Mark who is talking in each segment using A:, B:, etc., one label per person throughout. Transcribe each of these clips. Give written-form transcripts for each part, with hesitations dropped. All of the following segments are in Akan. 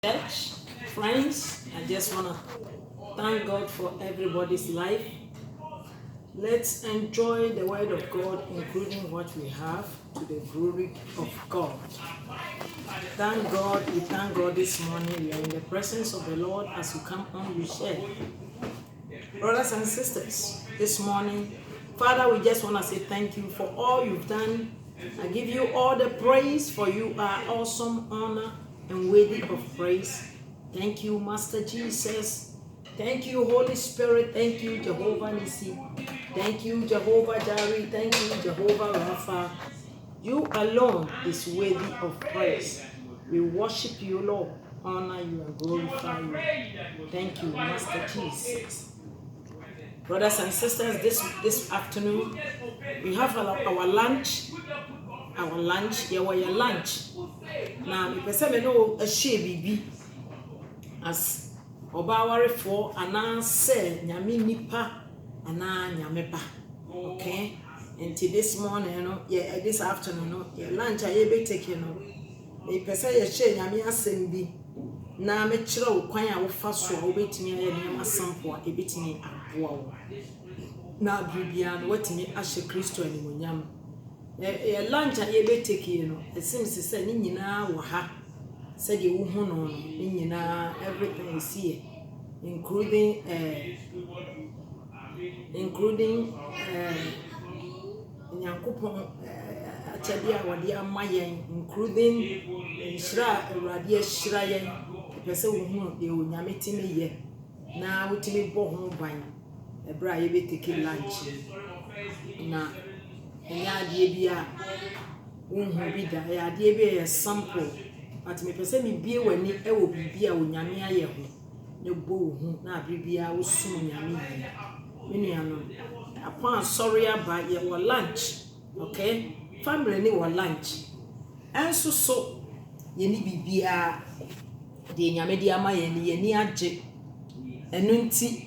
A: Church, friends, I just want to thank God for everybody's life. Let's enjoy the word of God, including what we have, to the glory of God. Thank God, we thank God this morning. We are in the presence of the Lord as you come on, you share. Brothers and sisters, this morning, Father, we just want to say thank you for all you've done. I give you all the praise, for you are awesome, honor, and worthy of praise. Thank you, Master Jesus. Thank you, Holy Spirit. Thank you, Jehovah Nissi. Thank you, Jehovah Jireh. Thank you, Jehovah Rapha. You alone is worthy of praise. We worship you, Lord, honor you, and glorify you. Thank you, Master Jesus. Brothers and sisters, this afternoon we have our lunch. Our lunch, your lunch. Now, we person know a share bibi as obaware for ana say nyame nipa ana nyame ba. Okay? Until this morning, this afternoon, your lunch I be taking no. A person ye share nyame asem bi na me kire wo kwan a wo fa so a wo betimi aye nyama sampo a ebetimi aboa wo. Na bibia no watimi ahye Kristo animonyam. Ye lunch a ye be take no, it seems to say ni nyina wo ha. Said you hu no ni nyina everything is here, including Nyankopon achade a wode amayen, including shira awrade shira yen. Pese wo hu de onyame timi ye na wotimi bo ho ban ebra ye be take lunch na enya de bia unhu bi da ya de bi a sample, but me pese me bie wani e wo bibia onyame aye ho ne bo hu na abibia wo sum onyame yi menu ano upon sorry about your lunch. Okay, family ni wa lunch enso so ye ni bibia de nyame de ama ye ni age enu nti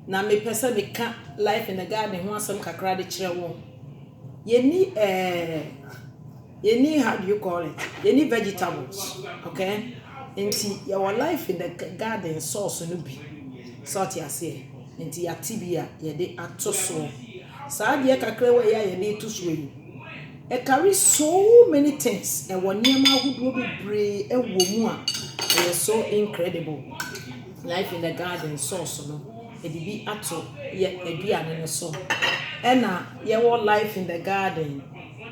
A: na me pese me ka life in the garden ho asem kakra de kire wo ye ni how do you call it, ye ni vegetables. Okay, nti your life in the garden source no bi sort ya say nti ya tibia ye de atoso saa de kakra we ya ye de toso yi e carry so many things e woniam ahudo bebre e wo mu a e so incredible. Life in the garden source no e di bi ato ye aduane no so ena ye wo life in the garden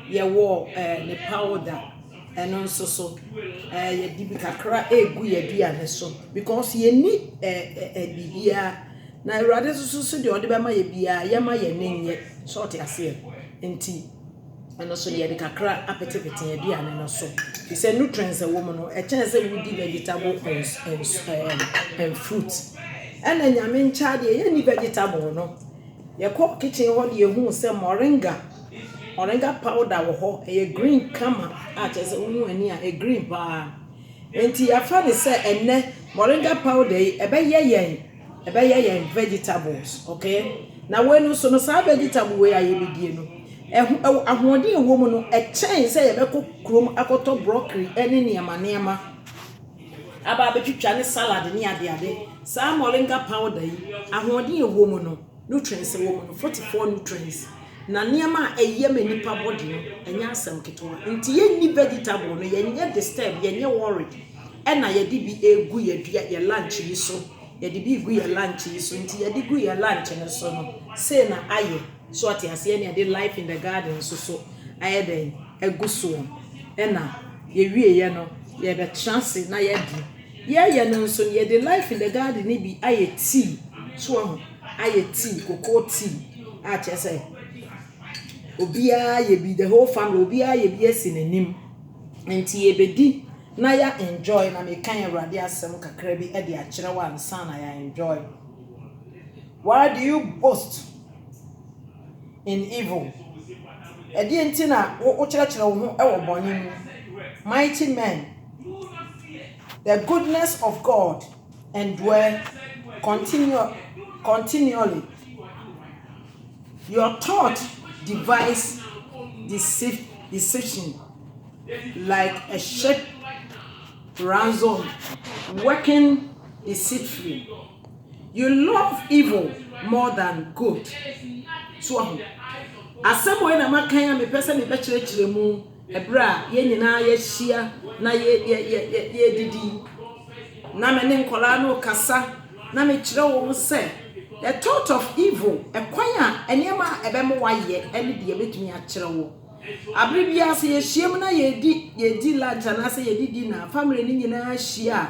A: ye wo the powder eno nso so ye di bi kakra egu ye aduane so because ye ni bibia na awrade so de ode be ma ye bia ye ma ye nenye sort ase enti eno so ye de kakra apetepete ye aduane no so he said nutrients a woman no e chance we di vegetable and fruit ena nyame ncha de ye ni vegetable no ye ko kitchen ho de ye hu se moringa powder wo ho e green kama a chese unu ani a green ba enti afa ne se enne moringa powder e be ye vegetables. Okay, na we no so no sa vegetable we aye bidie no ahode ewo mu no e chen se ye be kokrom akoto broccoli ene niema aba betwitwa ne salad ne ade sa moringa powder yi ahode ewo mu no nutrients ewo mu no 44 nutrients na niema eye manipa body no enya asem ketewa nti ye ni vegetable no ye nye disturb ye nye worried ena ye di bi egu ye lunch yi so ye di bi egu ye lunch yi so nti ye di gu ye lunch no so no say na aye so atiase ne de life in the garden so aye den egu so ena ye wie ye no ye be chance na ye di ye no so ye de life in the garden ni bi aye tea so aye tea cocoa tea a chese obia ye bi the whole family obia ye bi asinenim nti ye bedi na ya enjoy na me kan awrade asem kakra bi e de a kire wa ansa na ya enjoy. Why do you boast in evil? E de nti na wo kire wo ho e wo bɔne mu. Mighty men, the goodness of God endure continually. Your thought devise deception like a ransom, working deceitfully. You love evil more than good. So, asem we na makan me pese me be kire mu ebra ye nyina ye hia na ye didi na me ne nkola no kasa na me kire wo se the thought of evil ekwan a enema ebem waye ene de betumi a kire wo abribia se ye hiem na ye di lunch na se ye didi na family ni nyina hia.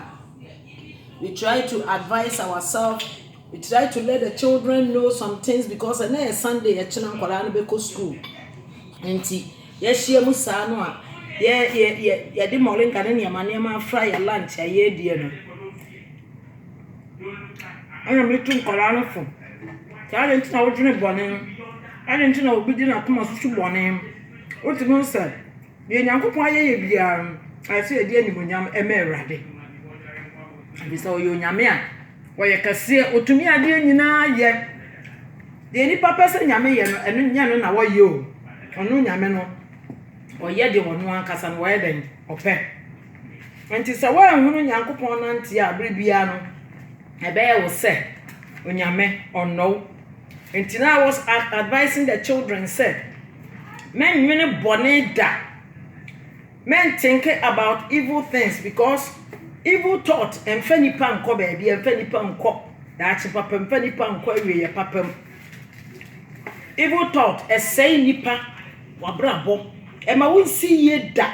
A: We try to advise ourselves. We try to let the children know some things because on Sunday a china nkwala no be go school. Enti ye hia mu saa no a ye di moringa ne niam fry lunch ye die no. Ana me tu nkwala no fo. Ta le ntina wo dwene bone. Ana ntina obi di na toma susu bone. O ti mo say ye nyankopon aye bia I say die animonyam ema Awurade. Bisa oyo nyame a woye kase otumi ade nyina ye de ni papa se nyame ye no enu nya no na woye o onu nyame no oye de wono ankasa no woye den ope enti se wo ehunu nyankopon na ntia abribia no ebe ye wo se onyame ono. Enti na I was advising the children said men nwene bone da, men think about evil things because evil thought and fanny pan ko baby and fanny pan ko that's papa fanny pan ko we ya papa. Evil thought e say nipa wabrabo e ma won si ye da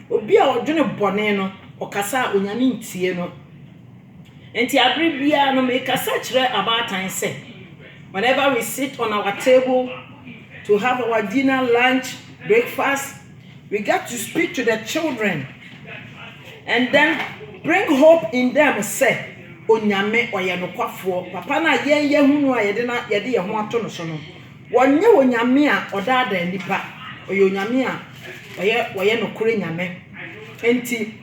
A: obi a odwene bone no okasa onyame ntie no. Enti abribia no me kasa kire about time say whenever we sit on our table to have our dinner, lunch, breakfast, we got to speak to the children and then bring hope in them. Say onyame oye no kwafo papa na ye hunu a ye de ho ato no so no wonye onyame a odada nipa oye onyame a oye no kure nyame. Enti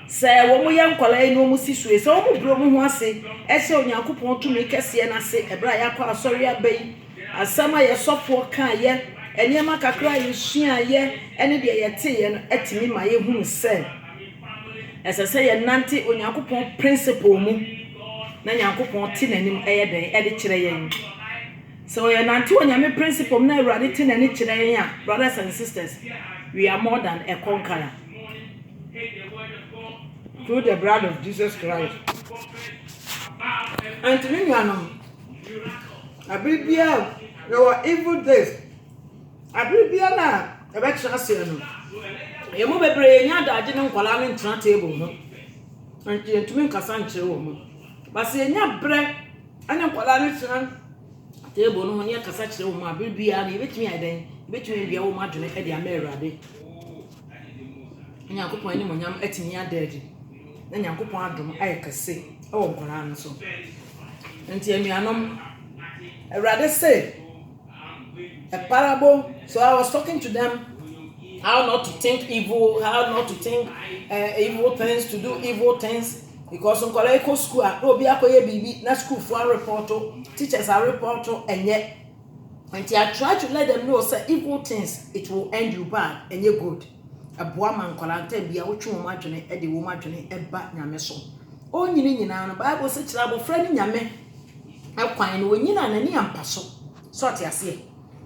A: say wo mo ye nkola e no mo sisue say wo mo bro mo ho ase e se onyankopon tumi kese na se ebra ya kwa asori abai asama ye sofo kan ye enema kakra ye sua ye ene de ye te ye no etimi ma ye hunu say ese say ye nante onyankopon principle mu na nyankopon ti nanim eye den e de kire ye. So ye nante onyame principle na Awurade ti nani kire ye a brothers and sisters, we are more than a conqueror through the blood of Jesus Christ. And to me, Abribia, there were evil days. Abribia na ebe chase no. Ye mo bebre nya daje ne nkwala ne ntra table no. Anti entumi nkasa nkyere wo mo. Ba se nya bre anya nkwala ne ntra table no ne kasa kyere wo mo abribia na ebetumi adan, ebetumi bia wo mo adwene e de ama Awurade. Nya kopon ani monyam atimi adaji. Na nyankopon adom ayekase e wo nkwala no so. Anti anuanom Awurade say a parable. So I was talking to them how not to think evil, how not to think evil things, to do evil things. Because on college school, no be akoye bibi na school for report, teachers are report, and yet I try to let them know say evil things it will end you bad and you good. A boa man kolante bia wo twu mo adwene e de wo mo adwene e ba nyame so. O nyini nyina no Bible say kira bo friend nyame akwan no nyina na ni ampa so. So ate ase.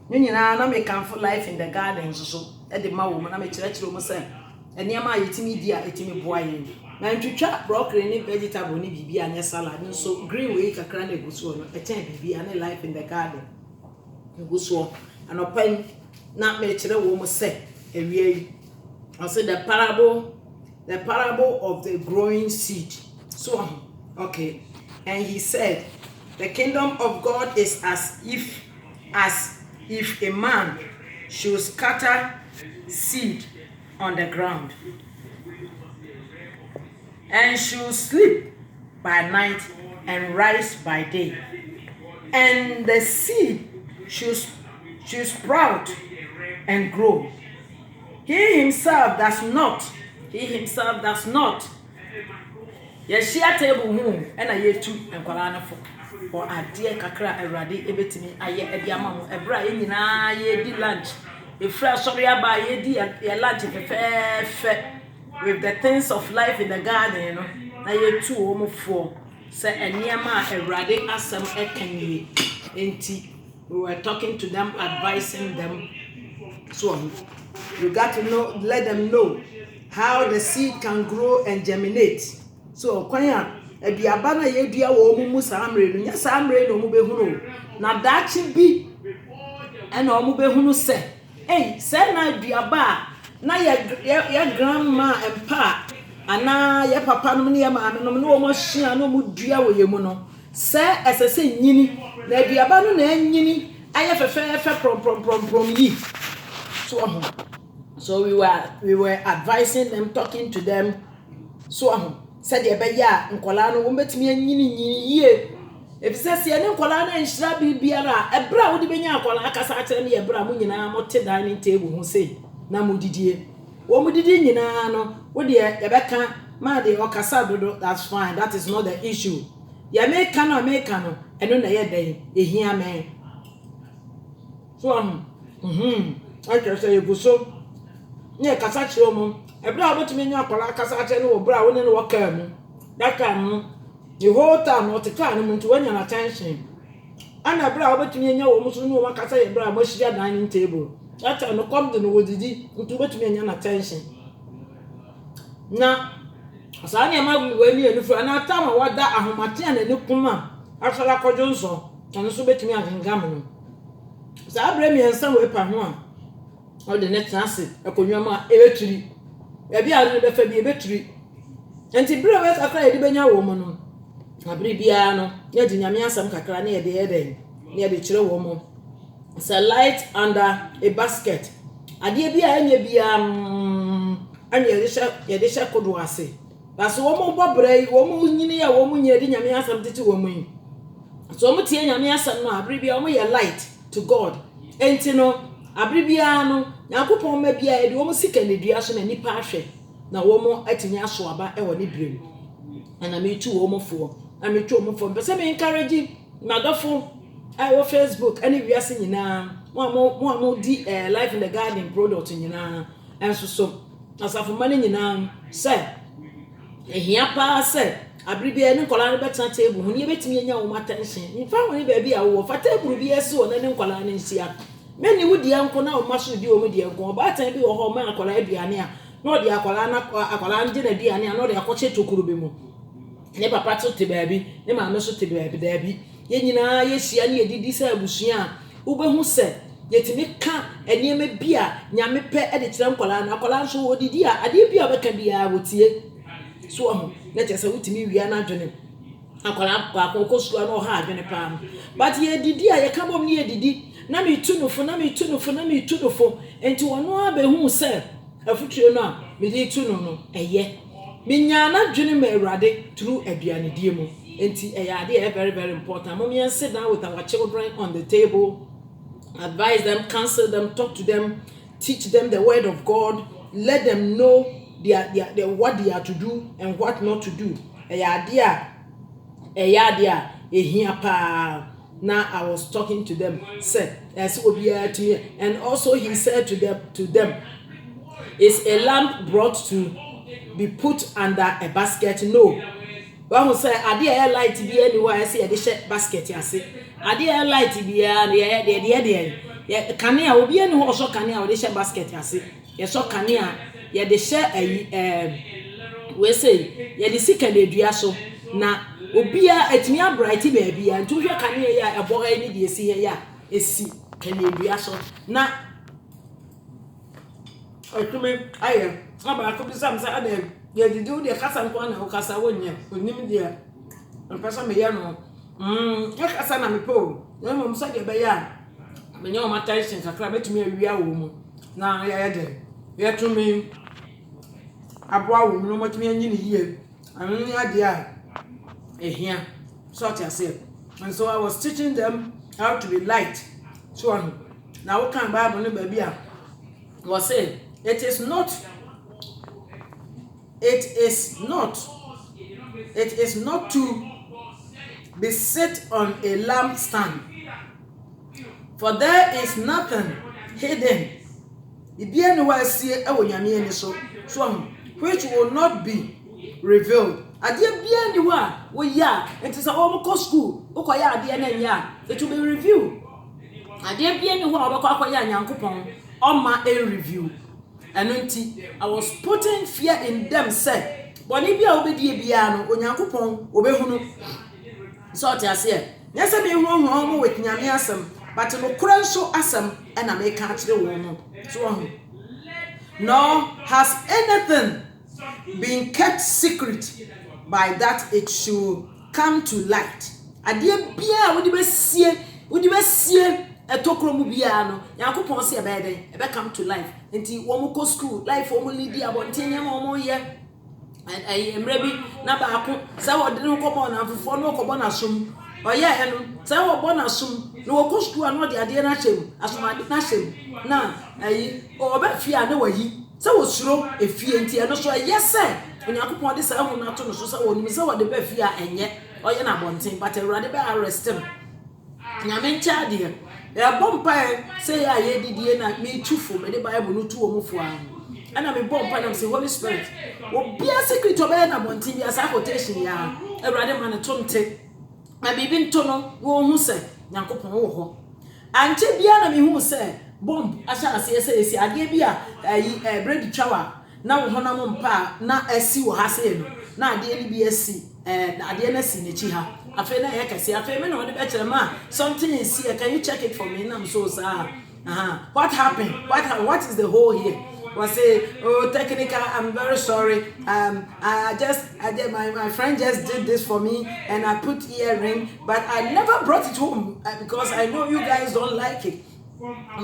A: Nyina na me can for life in the garden so e de ma wo na me kira kira mo say eniama yetimi dia etimi boa yen. Na ntwitwa broccoli ni vegetable ni bibi anya salad so green way kakra na eguso no e chen bibi anya life in the garden. Eguso anopan na me kira wo mo say ewie. I said the parable of the growing seed. So, okay. And he said, the kingdom of God is as if a man should scatter seed on the ground and should sleep by night and rise by day. And the seed should sprout and grow. He himself does not. Ye share table mu and a year two and kwala for or a dear kakra Awurade ebetimi aye ediama mu ebra ye nyina ye di lunch. E fra sorry aba ye di ye lunch fe with the things of life in the garden, you know, na ye two omo for say eniyama Awurade asem ekanye enti we were talking to them, advising them. So you got to know, let them know how the seed can grow and germinate. So kwanya aduaba na ye dua wo mu samre no nya samre no mu behunu na daachi bi e na omu behunu se se na aduaba na ye grandma empa ana ye papa no ne ye maame no ne wo mo hia no mu dua wo ye mu no se esese nyini na aduaba no na nyini aye fefe prom yi. So we were advising them, talking to them. So said ye be ya nkola no wo betimi anyini ye. If says ye nkola na nhira bibiara ebra wo de benya nkola akasa akere ne ebra mu nyina mo te dining table ho sei na mo didie. Wo mo didi nyina no wo de ye beka ma de okasa dodo, that's fine, that is not the issue. Ye make no eno na ye den ehia men. So I just say you so near Casachio, a brow between your Casach and brown and walker. That time, you hold time not to turn to any attention. And a brow between your almost no one can say a brow much dining table. That time, no come to know what did to between your attention. Now, as I am when you for another time, what that I have and a new puma. After I called Johnson, and so bet me in Gammon. So I blame me and some weapon. All the next answer, a conuma electric. Maybe I don't be a battery. And the brewers are cried the woman. A bribiano, yet in Yamia some cacra near the head, near the chill woman. It's a light under a basket. I dear be and Yadisha could was say. That's woman Bobre, woman near a woman near the Yamia some to woman. So much Yamia some bribia only a light to God. And you know. Abribiano yakopon ma bia e de wo sika ne dua so na nipa ahwe na wo mo atimi aso aba e wo ne brem ana me tu wo mo fo na me tu wo mo fo be se me encourage madofo I wo Facebook ani wiase nyina mo di life in the garden product nyina enso so asafo mane nyina se ehia pa se abribia ne nkola ne betan table hu ne betimi anya wo attention in fa wo ne ba bia wo fa table bi ese wo ne nkola ne nsia many would the uncle now must do with the uncle, but I be a home man, Colabia, nor the Aqualan dinner, Diana, nor the Acoche to Kurubimu. Never prattle to baby, never muscle to baby, Debbie. Yenina, yes, she and ye did this, Busian, Uber who said, yet me can't, and near me beer, Yami pet at the Trampolan, Aqualan, so what did I did be a can be I would see. So, let us say to me, we are not doing it. Aqualan, Costa, no hard in a palm. But ye did, I come on near Didi. Na me tu no fo enti wono abehu se afutuo no a me dey tu no eye me nya na dwene ma Awurade through aduane die mu enti eye very very important. Mom yan sit down with our children on the table, advise them, counsel them, talk to them, teach them the word of God, let them know their what they are to do and what not to do. Eye ehia pa. Now I was talking to them, said, as to me, and also he said to them, is a lamp brought to be put under a basket? No. One will say, I dear light be anywhere. I see a dish basket. I say, I dear light be the Kania will be any also Kania or dish basket. I say, yes, so Kania, yeah, the share we say, yeah, the sick and the diaso. Na obia etimi abright baby and to hwe kane ya eboga ni de esi ya esi kane dua so na otumi aye aba ko bisam sa ade ye didi wo de kasa nko na kasa wonye onim de mpasa me ya no ya kasa na me po na mo msa de be ya me nyo ma tension kakra betumi awia wo mu na ya de ye tumi aboa wo mu no motumi anyi ni yie anu ni ade a here, sort yourself. And so I was teaching them how to be light. So now what can Bible baby was saying it is not to be set on a lampstand, for there is nothing hidden. If you know I see a which will not be revealed. Adeɛ bia ni wa wo ya enti sɛ wo ko school wo kɔ ya adeɛ na nya it will be revealed. Adeɛ bia ni wa wo kɔ akɔya Nyankopɔn ɔma a review. Ɛno nti I was putting fear in them said bɔne bia wo bedi bia no Onyankopɔn obehunu. So ɔte ase nyɛ sɛ me huhu mo with Nyame asɛm but no kora nso asɛm ɛna me ka kyerɛ wo no. So nor has anything been kept secret by that it should come to light. Adeɛ bia wo di besie etokro mu bia no Nyankopɔn se ebeden ebe come to life. Nti wo mo ko school life wo mo lead abonten nyama wo mo ye emre bi na ba ko sɛ wo de no ko bo na afofo no ko bo na som oye eno sɛ wo bo na som no wo ko school no de ade na hyem asomade na hyem na oba fia na wayi sɛ wo suro efie nti eno so yes sɛ Onyankopɔn de sɛ ho na to no so sɛ wo nim sɛ wo de ba fia enye oye na abonten but Awurade be arrest him. Nyame ncha de ya bompa say ya ye didie na me tufo me de Bible no tu wo mufo an ana me bompa na say Holy Spirit wo bia secret obe na bontin bia sa quotation ya Awurade man to nte na bibi nto no wo hu say Nyankopɔn wo ho anche bia na me hu say bomb asha ase ese ade bia bread chawa na wo honam mpa na asi wo ha say no na ade ni bia si na ade na si nechi ha afi na ye kase afi me no de be kire ma something is here, can you check it for me? I'm so sad. What happened? What is the whole here? Was say, oh, technical, I'm very sorry. I just my friend just did this for me and I put earring, but I never brought it home because I know you guys don't like it.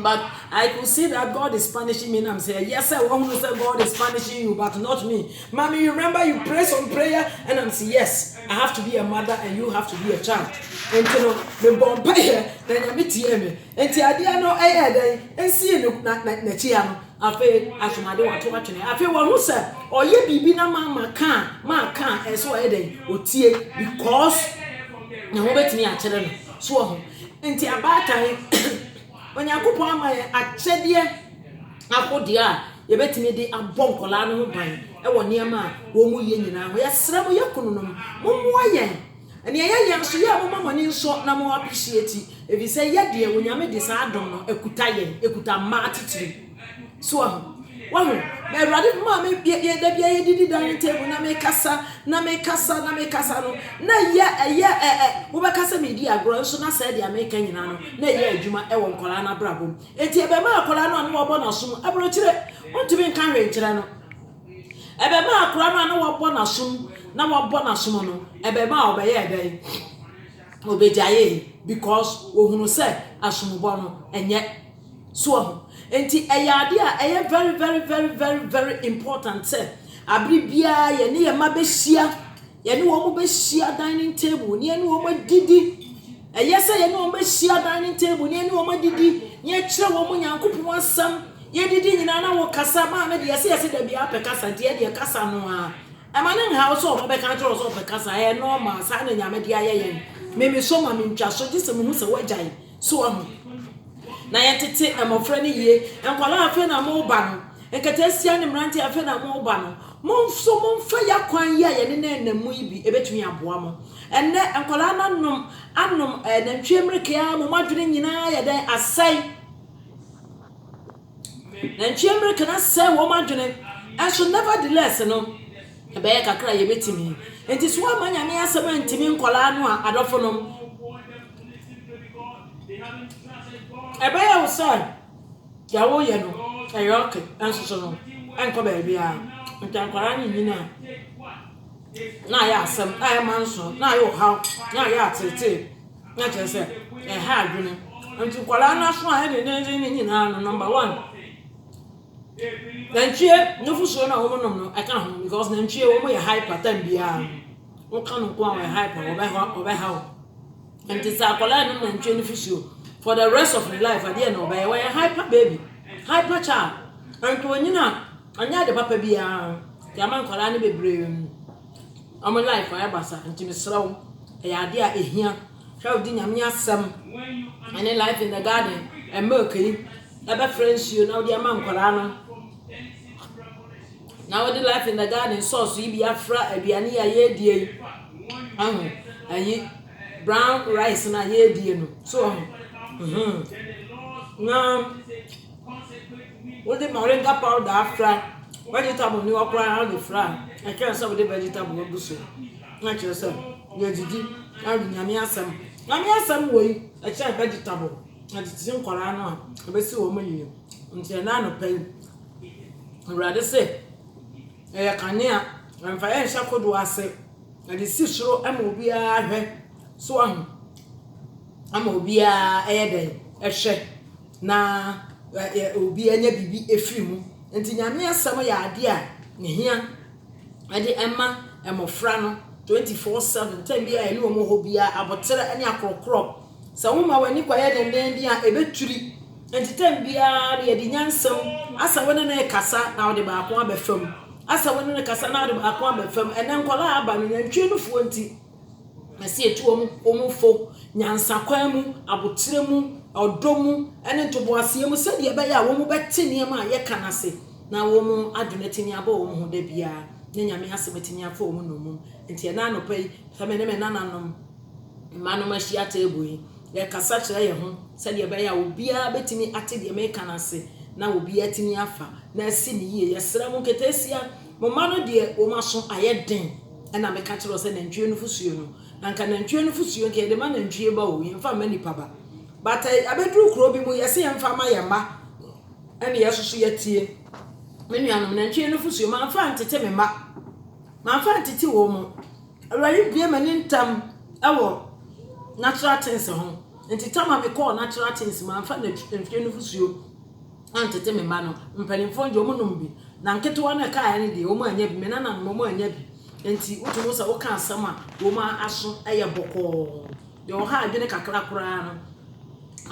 A: But I could see that God is punishing me and I'm saying, yes, I want to say God is punishing you, but not me. Mommy, you remember you pray some prayer? And I'm saying, yes, I have to be a mother and you have to be a child. And you know, the bomb then I meet me. And the idea no then and see no chiano. I feel as my do want to watch it. I feel one who said, or ye be na ma can, and so I then or tear because you bet me at children. So, and the about time. When Yakupon my achedie akodia ye betimi de abon kola no ban e wo niam wo mu ye nyina wo yesra mo yakunu no mo mo yen ene ye so ye mo mamani nso na mo appreciate ebi se ye de wo nyame de sa adom no ekuta ma atitiri so wahu me Awurade ma me ye da bia ye didi dan table na me kasa no na ye wo be kasa me di agro so na say dia me kan nyina no na ye adwuma e wo nkola na brabom enti ebe ma akola no wo bo na som abro kire ontumi nkan hwe kire no ebe ma akola no wo bo na som no ebe ma obe ye ebe obejaye because wo hunu say asombo no enye so enti eyade a very very very very very important say abri bia ye ne ye ma behia ye ne wo mo behia dining table ne ye ne wo mo didi say ye ne wo mo behia dining table ne ye ne wo mo didi ne kire wo mo Nyankopɔn asam ye didi nyina na wo kasa ma me de ye say da bia pe kasa de ye kasa no a emane nha wo so wo be kan tro so pe kasa ye normal sa na nyame de aye ye me so ma me ntwa so gise me hu se wagyan so ahu na yetete amofra ne ye enkwala afa na mo ba no enkatesia ne mranti afa na mo ba no monso monfa yakwan ye ye ne namu ibi ebetumi aboa mo enne enkwala na anom na ntwemreke ya mo madwene nyina ye den asai na ntwemreke na sai wo madwene enso nevertheless no ebe ye kakra ye betimi enti so amanya me asema ntimi enkwala no a adofo no ebe ya usai ya wo ye no ayoke enso no enko ba bia ntankwara ni nyina na ya asem na ya manso na ya ha na ya atete na chese ha adwene ntankwara na so a ne nyina no number 1 nanchie nufuso na wo nom no aka ho because nanchie wo mo ye hyper time bia wo kan ko an hyper obe ha ntisa kwala no nanchie nufuso for the rest of your life at the end of it, we're a hyper baby, hyper child. And to anya de papa bia, the man kolani be brave. I'm a life forever, sir, and to Miss Slow, a idea is here. How did you some any life in the garden, and Mercury, ever friends you know, the man kolana. Now with the life in the garden sauce you be afra aduane ya ye die ayi brown rice na ye die no so now with the moringa powder afra vegetable ni okra how the fry I can't say with the vegetable go so na che say ye didi na nyame asam wey a che vegetable na titi nkwara no a be si wo mu yi nti na no pay urade say kanea mfa ye hya kodo ase ade si soro ama obi a hwe so ahu ama obi a den ehwe na obi anya bibi efiri mu nti nyame asam ya ade a ne hia ade emma emofra no 24/7 time bia ene wo mo ho bia abotere ene akrokro sa wo ma wani kwaye den dia ebeturi nti time bia de de nyansam asa wona na kasa na wo de ba ko abefam asa wona na kasa na wo de ba ko abefam ene nkola aba no nyantwe no fo nti masi etu omufo nyansa kwan mu abotere mu odomu ene ntoboase mu se de be ya wo mu beti niam a ye kanase na wo mu adunatini aba wo mu ho da bia nyame asemetini afa wo mu no mu nti na no pai famene me nananom manu mashia tebuyi ye kasa kire ye ho se de be ya obi a betimi ate de me kanase na obi atini afa na asi ni ye yesra mu ketesia mo manu de wo maso ayeden na me ka kire se nantwie no fusuo no anka nantwie no fusuo ke de ma nantwie ba wo yemfa mani paba but abedru kro bi mu yese yemfa ma yema ene yesusu yetie menuanom nantwie no fusuo ma fa ntete me ma fa ntete wo mu awari bie mani ntam awo natural things ho nti tama me call natural things ma fa nantwie no fusuo antete me ma no mpanimfo nje omo nom bi na nketewa na ka ya ne de omo anya bi me na mo anya bi nti utumo sa wo ka asama wo ma aso eye boko de o ha adwene kakra kura no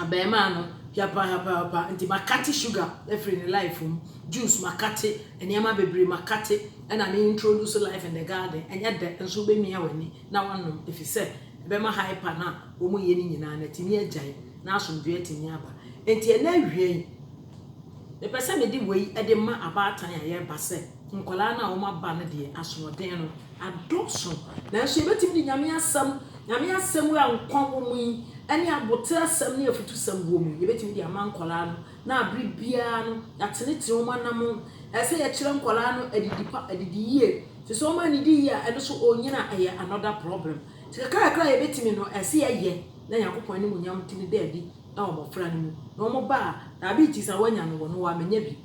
A: abema no hapa nti makati sugar every in life juice makati eniama bebre makati and I introduce life in the garden and yet that nso be me awani na wonom if you say bema hyper na wo mu ye ni nyina na timi agyan na asomdwe timi aba nti na hwie the person me di wei e de ma abatan ya ye base nkola na wo ma ba ne de asoden no adoso na nso ebetimi di nyame asam wa nkwa wo mu ani abote asam ne afutu sam wo mu yebetimi di amankola no na abribia no yatenete wo manam ese ye kire nkola no adidi yie so ma ni di ya eno so onyina eye another problem tikakra yebetimi no ese ye na yakopon ne munyam timi da adi na omofra ne mu na omo ba na bi ti sa wanya no wo no wa menya bi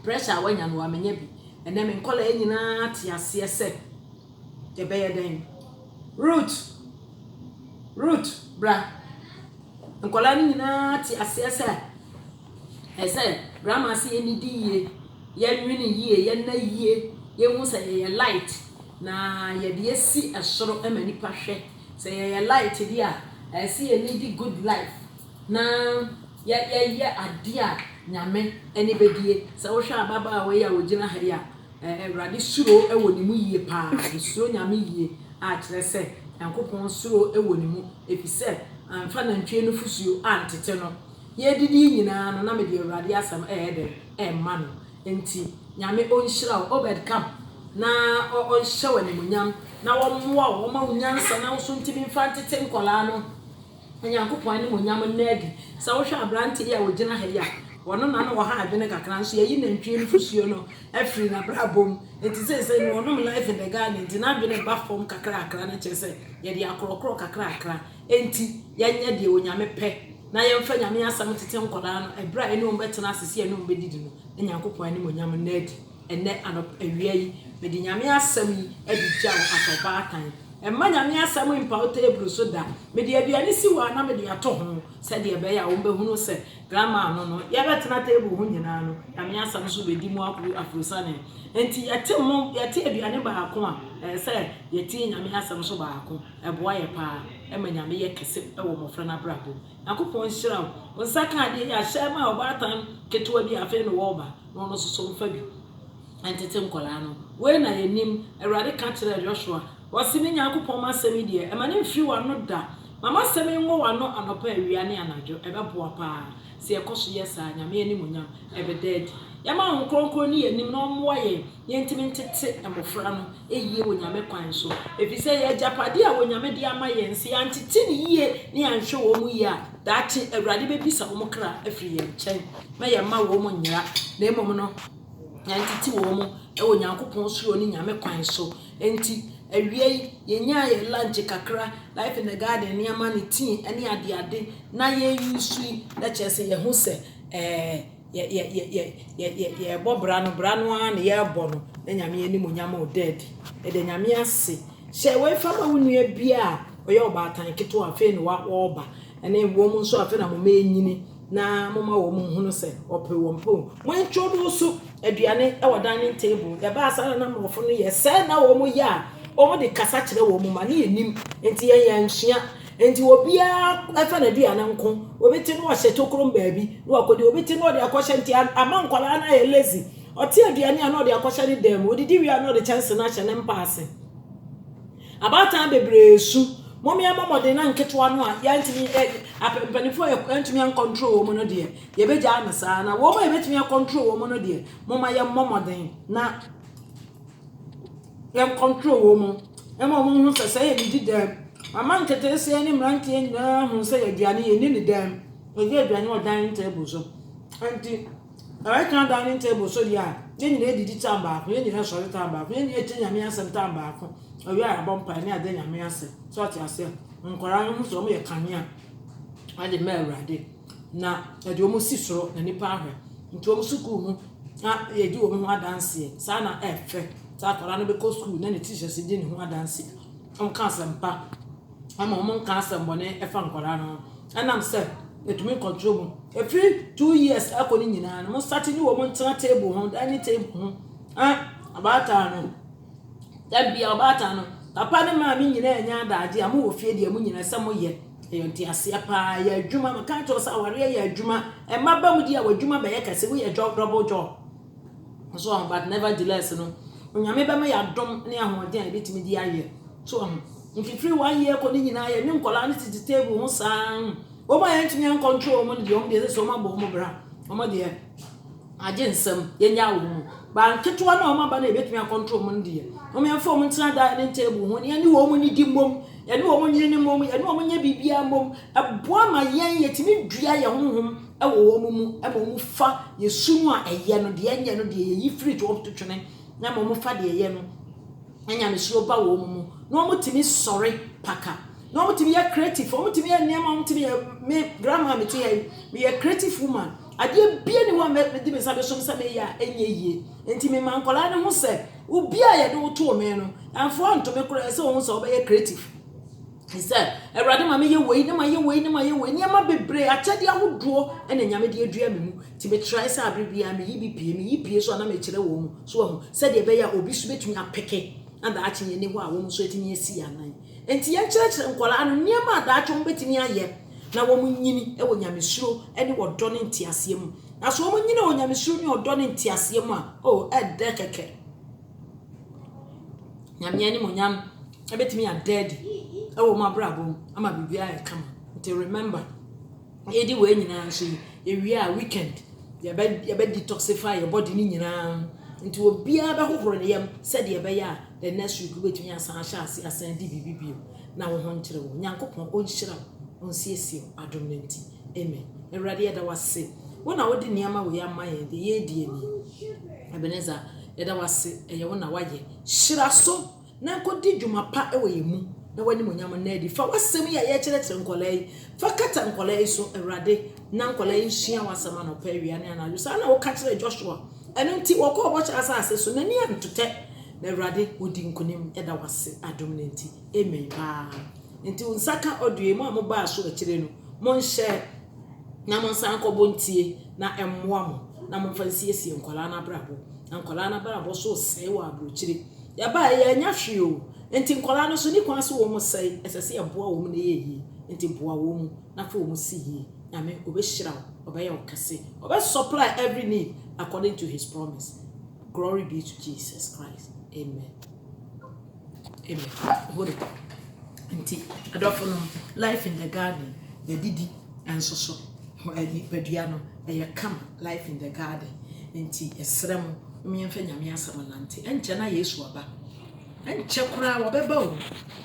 A: pressure wanya no wa menya bi ene me nkola enyina ti ase ese de be ye den root bra nkola ni nyina ti ase ese grandma si eni di yie ye nwini yie ye na yie ye hu se ye light na ye de esi esoro emani pa hwe se ye light dia esi ye need good life na ye adia nyame eni bedie se wo hwa baba we ya wogina ha ya Ewrade suro ewo ni mu yie pa suro nyame yie a kire se yankopon suro ewo ni mu efise amfa na ntwe no fusuo antete no ye didi nyina no na me de Ewrade asam ma no enti nyame onhyira obed kam na onhye wani munyam na wo mmoa wo ma unyansa na wo so ntimi mfa ntete nkola no yankopon ani munyam na adi sa wo hwa abrante ya wogina ha ya wono na no wo ha adwene kakra nso ye na ntwe no fusuo no afiri na brabom enti se no wono life in the garden enti na adwene ba form kakra akra na chese ye de akrokro kakra akra enti yanya de onyame pe na yemfa nyame asam tete nkoda no ebra ene o betena asese ene o bedidi no nyankopon ani monyam na adi ene anop awia yi me de nyame asam yi adi jaw atoba atan emma nyame asam impa table so da me de aduane si wa na me de ato ho se de be ya wo be hunu se grandma no ya betena table ho nyina no nyame asam so be di mu akuru afrosane enti yate aduane ba ako a se yate nyame asam so ba ako eboa ye pa emma nyame ye kese ewo mofra na brabo akopon hyira wo saka de ya hyema obatan ketewa bi afa no wo ba no so mfa bi antete nkola no we na yenim Ewrade ka kire Joshua wasimi nyakopon masemi de e mane mfiri wano da mama semi ngo wano anopa awia ne anajo ebeboa pa se ekoso yesa nyame ani munyam ebe dead Yama ho kronkron ni anim na omwa ye yentimi ntete amofra no eyie wonyame kwan so efise ye japade a wonyame de ama ye nse antete ni yie ni anhwe wo mu ye a daachi awurade bebisa wo mokra afiri ye nchen ma ye ma wo mu nyira na emom no yantete wo mu e wonyankopon suro ni nyame kwan so enti awie yenya ye lunch kakra life in the garden ni ama ni tin ani ade na ye yusui na chese ye hu se ye bobra no na ye bono na nyame ani monyam o dead e de nyame ase she we fama wunua bia oye obatan keto afi no wa oba ene wo mu nso afi na mo menyini na moma wo mu hunu se ope wo mpo mo ntwodo so aduane e wo dining table ye ba asara na mo fo no ye se na wo mu ya o de kasa kire wo mu ma na enim enti ye yanhia enti obia afa na aduane nko obeti no hye tokrom baabi no akodi obeti no de akohye enti ama nkwala na ye lazy oti aduane na de akohye ni dem odidi wi na de chance na hye ne mpaase abata bebresu momi amomode na nketwa no a ya ntimi apempanifo ye ntimi an control wo mo no de ye beja na saa na wo mo ye betimi an control wo mo no de moma ye momode na ye control wo mo e mo hu se ye di dem mama nkete se ni mrantie nyina hu se ye diane ye ni dem ye aduane o dining table so anti I can't dining table so dia ye nyina edidi tamba ye nyina sori tamba ye nyina enyame asem tamba ko owi arabon pa ni ade nyame asem so ati ase nkora no so mo ye kanea ade ma awurade na ade o mo si soro na nipa ahwe nti o mo suku mu na ye di o mo adanse sa na efe sa kora no be ko school na ne teacher se di ne ho adanse on ka sempa ama o mo ka sembone efa nkora no anam se etumi control mu every 2 years akoni nyina no mo start ni wo mo ntra table ho dining table ho abata no dabia abata no papa ne ma mi nyina anya adaje am wo fie de am nyina se mo ye yonti ase pa ya adwuma ma kan to sa ware ya adwuma e maba mu di a wadwuma ba ye kase wo ye job double job so but nevertheless no onyame ba ma ya dom ne ahoden a betimi di aye so nti free 1 year ko ni nyina ye ni nkola ne ti table ho san o ma yan timi an control mo de o de so ma bo mo bra o ma de aje nsam ye nya wo ba nketo na o ma ba na ebetimi an control mo de o me fo mo ntina da ne table ho ne wo mo ni di mom ye ne wo mo nyini mom ye ne wo mo nya bibia mom aboa ma yen yetimi dua ye honhom e wo wo mu e mo mu fa ye sunu a eye no de enya no de ye free to up to twene na mo mu fa de eye no enya me suro ba wo mu no mo timi sorry paka no mo timi ya creative mo timi ya niam mo timi ya me grandma me timi ya creative woman ade bia ni wa me di me sabe so me ya enye yie enti me man kola ne ho se ubia ye de wo to me no anfo anto me kora se wo so be ya creative he said everybody ma me ye wei ne ma ye wei ni ama bebre achade ahodo ene nyame de adua me mu ti me try sa abrebia me yi pie so na me kire wo mu so wo se de be ya obi so betumi apeke and da achinye ne ho a wo mu so etimi esi anan enti ye kire nkola anu ni ama da acho betimi aye na wo mu nyini e wo nyamesuro ene wo do ne ntiase mu na so wo mu nyini wo nyamesuro ne wo do ne ntiase mu a oh e de keke nyame ani mo nyam e betimi a dead e wo ma brabo ama bibia e kama nti remember e di we nyina so e wi a weekend ye be detoxify your body ni nyina nti obia be hohoro ne yam said ye be ya the next week betimi asan asan di bibibio na wo ho nkyere wo nyankopon o nhyira on siesie adom nti amen erade ya da wase wona wodi niama wo ya maye de ye die ni Ebenezer ya da wase eye wona waye hyira so na kodi dwuma pa e wo yemu na wani monyam na edi fa wasem ya ye kyerɛkyerɛ nkolai fa kata nkolai so erade na nkolai hia wasema no pa wia ne na yusa na wo ka kyerɛ Joshua eno nti wo ko bo kyerɛ asase so na ni antotɛ na erade wodi nkonim eda wase adom nti amen ba nti unsaka odue mu amoba so akyire no monhye na monsan kobo ntie na emmoa mo na monfansiesie nkola na brabo na nkola na brabo so sei wa abrokyire ya ba ya nya hweo nti nkola no so ni kwan so wo mo sei esese eboa wo mu na yeyi nti boa wo mu na fa wo mu si yi na me obehira obeya okase supply every need according to his promise. Glory be to Jesus Christ. Amen. Amen. Nti adofo no life in the garden the didi and so pedua no e come life in the garden nti esrem me mfa nyame asam nante enche na Yesu aba enche kura wo beba o